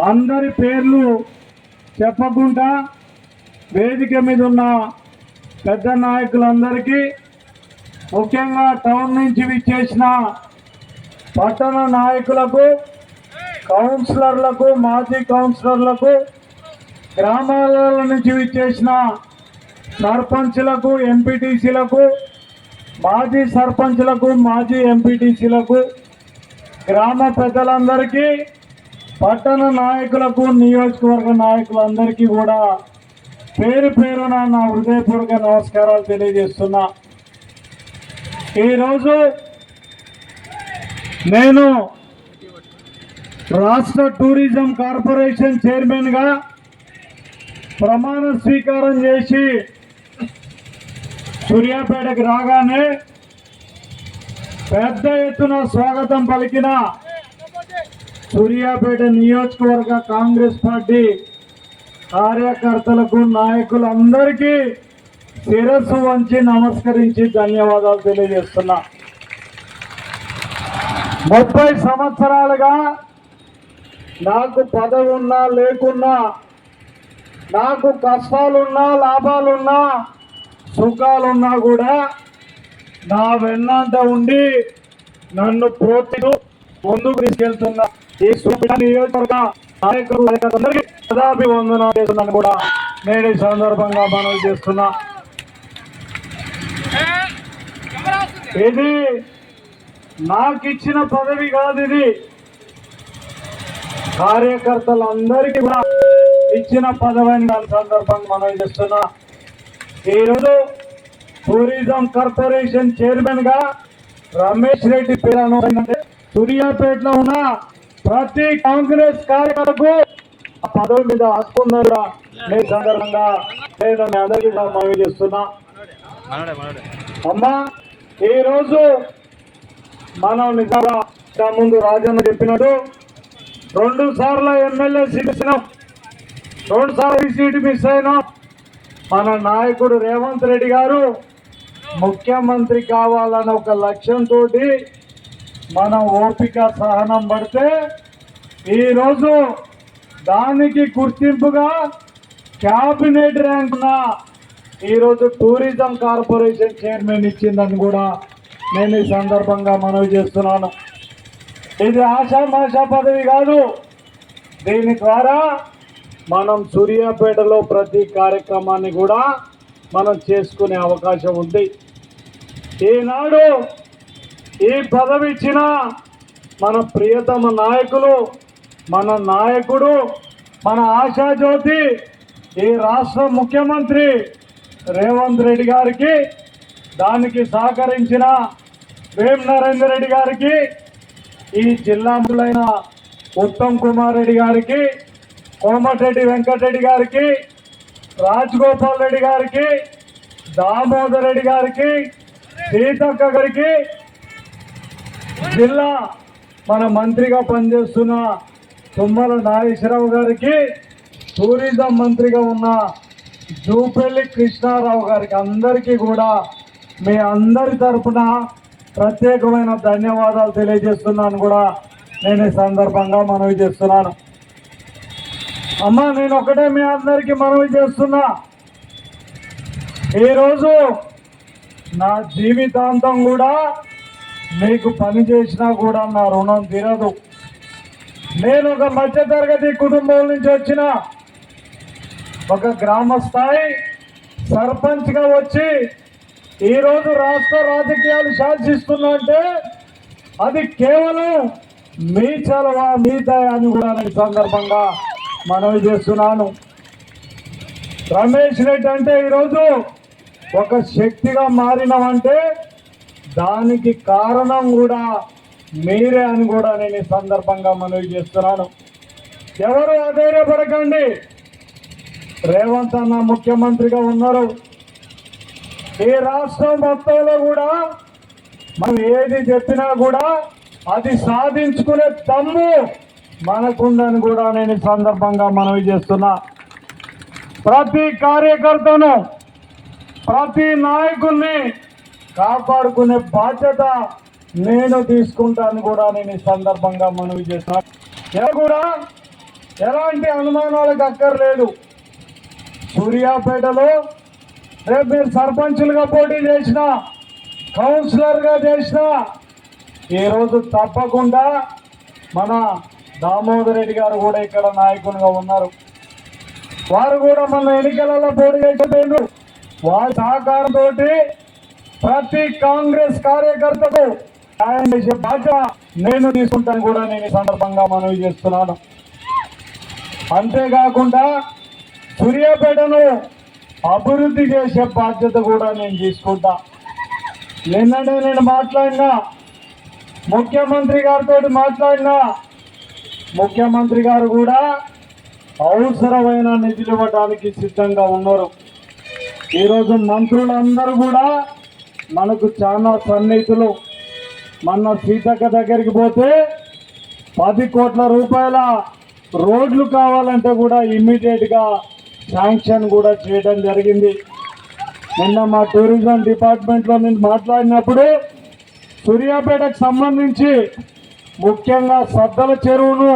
అందరి పేర్లు చెప్పకుండా వేదిక మీద ఉన్న పెద్ద నాయకులందరికీ, ముఖ్యంగా టౌన్ నుంచి విచ్చేసిన పట్టణ నాయకులకు, కౌన్సిలర్లకు, మాజీ కౌన్సిలర్లకు, గ్రామాల నుంచి విచ్చేసిన సర్పంచ్లకు, ఎంపీటీసీలకు, మాజీ సర్పంచ్లకు, మాజీ ఎంపీటీసీలకు, గ్రామ పెద్దలందరికీ, పట్టణ నాయకులకు, నియోజకవర్గ నాయకులందరికీ కూడా పేరు పేరున నా హృదయపూర్వక నమస్కారాలు తెలియజేస్తున్నా. ఈరోజు నేను రాష్ట్ర టూరిజం కార్పొరేషన్ చైర్మన్గా ప్రమాణ స్వీకారం చేసి సూర్యాపేటకు రాగానే పెద్ద ఎత్తున స్వాగతం పలికిన సూర్యాపేట నియోజకవర్గ కాంగ్రెస్ పార్టీ కార్యకర్తలకు, నాయకులందరికీ శిరస్సు వంచి నమస్కరించి ధన్యవాదాలు తెలియజేస్తున్నా. 30 సంవత్సరాలుగా నాకు పదవి ఉన్నా లేకున్నా, నాకు కష్టాలున్నా లాభాలున్నా సుఖాలున్నా కూడా నా వెన్నంట ఉండి నన్ను ప్రోత్సహిస్తూ ముందుకు తీసుకెళ్తున్నా ఈ నియోజకవర్గ నాయకులందరికీ పదాభివందనం చేస్తున్నాను కూడా నేను ఈ సందర్భంగా మనవి చేస్తున్నా. ఇది నాకు ఇచ్చిన పదవి కాదు, ఇది కార్యకర్తలందరికీ కూడా ఇచ్చిన పదవి అని దాని సందర్భంగా మనవి చేస్తున్నా. ఈరోజు టూరిజం కార్పొరేషన్ చైర్మన్ గా రమేష్ రెడ్డి పేరు ఏంటంటే సూర్యాపేటలో ఉన్న ప్రతి కాంగ్రెస్ కార్యకర్తకు ఆ పదవి మీద హక్కున్నారు. నేను సందర్భంగా నేను మీ అందరికీ మనవి చేస్తున్నా. అమ్మా, ఈరోజు మనం నిజంగా ముందు రాజన్న చెప్పినట్టు 2 సార్లు ఎమ్మెల్యే సీట్ ఇచ్చినాం, 2 సార్లు ఈ సీటు మిస్ అయినాం. మన నాయకుడు రేవంత్ రెడ్డి గారు ముఖ్యమంత్రి కావాలన్న ఒక లక్ష్యంతో మనం ఓపిక సహనం పడితే ఈరోజు దానికి గుర్తింపుగా క్యాబినెట్ ర్యాంక్ ఉన్న ఈరోజు టూరిజం కార్పొరేషన్ చైర్మన్ ఇచ్చిందని కూడా నేను ఈ సందర్భంగా మనవి చేస్తున్నాను. ఇది ఆషామాషా పదవి కాదు. దీని ద్వారా మనం సూర్యాపేటలో ప్రతి కార్యక్రమాన్ని కూడా మనం చేసుకునే అవకాశం ఉంది. ఈనాడు ఈ పదవి ఇచ్చిన మన ప్రియతమ నాయకులు, మన నాయకుడు, మన ఆశాజ్యోతి ఈ రాష్ట్ర ముఖ్యమంత్రి రేవంత్ రెడ్డి గారికి, దానికి సహకరించిన వేం నరేందర్ రెడ్డి గారికి, ఈ జిల్లా మంత్రులైన ఉత్తమ్ కుమార్ రెడ్డి గారికి, కోమటిరెడ్డి వెంకటరెడ్డి గారికి, రాజగోపాల్ రెడ్డి గారికి, దామోదర్ రెడ్డి గారికి, సీతక్క గారికి, జిల్లా మన మంత్రిగా పనిచేస్తున్న తుమ్మల నాగేశ్వరరావు గారికి, టూరిజం మంత్రిగా ఉన్న జూపల్లి కృష్ణారావు గారికి, అందరికీ కూడా మీ అందరి తరఫున ప్రత్యేకమైన ధన్యవాదాలు తెలియజేస్తున్నాను కూడా నేను ఈ సందర్భంగా మనవి చేస్తున్నాను. అమ్మా, నేను ఒకటే మీ అందరికీ మనవి చేస్తున్నా, ఈరోజు నా జీవితాంతం కూడా మీకు పని చేసినా కూడా నా రుణం తీరదు. నేను ఒక మధ్యతరగతి కుటుంబం నుంచి వచ్చిన ఒక గ్రామ స్థాయి సర్పంచ్గా వచ్చి ఈరోజు రాష్ట్ర రాజకీయాలు శాసిస్తున్నా అంటే అది కేవలం మీ చలవ, మీ దయ అని కూడా నేను సందర్భంగా మనవి చేస్తున్నాను. రమేష్ రెడ్డి అంటే ఈరోజు ఒక శక్తిగా మారినామంటే దానికి కారణం కూడా మీరే అని కూడా నేను ఈ సందర్భంగా మనవి చేస్తున్నాను. ఎవరు అధైర్యపడకండి, రేవంత్ అన్న ముఖ్యమంత్రిగా ఉన్నారు. ఈ రాష్ట్రం మొత్తంలో కూడా మనం ఏది చెప్పినా కూడా అది సాధించుకునే దమ్ము మనకుందని కూడా నేను ఈ సందర్భంగా మనవి చేస్తున్నా. ప్రతి కార్యకర్తను, ప్రతి నాయకుల్ని కాపాడుకునే బాధ్యత నేను తీసుకుంటాను కూడా నేను ఈ సందర్భంగా మనవి చేస్తున్నా. కూడా ఎలాంటి అనుమానాలకు అక్కర్లేదు. సూర్యాపేటలో రేపు మీరు సర్పంచులుగా పోటీ చేసిన, కౌన్సిలర్గా చేసిన, ఈరోజు తప్పకుండా మన దామోదర్ రెడ్డి గారు కూడా ఇక్కడ నాయకునిగా ఉన్నారు. వారు కూడా మన ఎన్నికలలో పోటీ చేసేందుకు వారి సహకారంతో ప్రతి కాంగ్రెస్ కార్యకర్తకు సాయం చేసే బాధ్యత నేను తీసుకుంటాను కూడా నేను ఈ సందర్భంగా మనవి చేస్తున్నాను. అంతేకాకుండా సూర్యాపేటను అభివృద్ధి చేసే బాధ్యత కూడా నేను తీసుకుంటా. నిన్ననే నేను మాట్లాడినా, ముఖ్యమంత్రి గారితో మాట్లాడినా, ముఖ్యమంత్రి గారు కూడా అవసరమైన నిధులు ఇవ్వడానికి సిద్ధంగా ఉన్నారు. ఈరోజు మంత్రులందరూ కూడా మనకు చాలా సన్నిహితులు. మొన్న సీతక్క దగ్గరికి పోతే 10 కోట్ల రూపాయల రోడ్లు కావాలంటే కూడా ఇమ్మీడియట్గా శాంక్షన్ కూడా చేయడం జరిగింది. నిన్న మా టూరిజం డిపార్ట్మెంట్లో నేను మాట్లాడినప్పుడు సూర్యాపేటకు సంబంధించి ముఖ్యంగా సద్దల చెరువును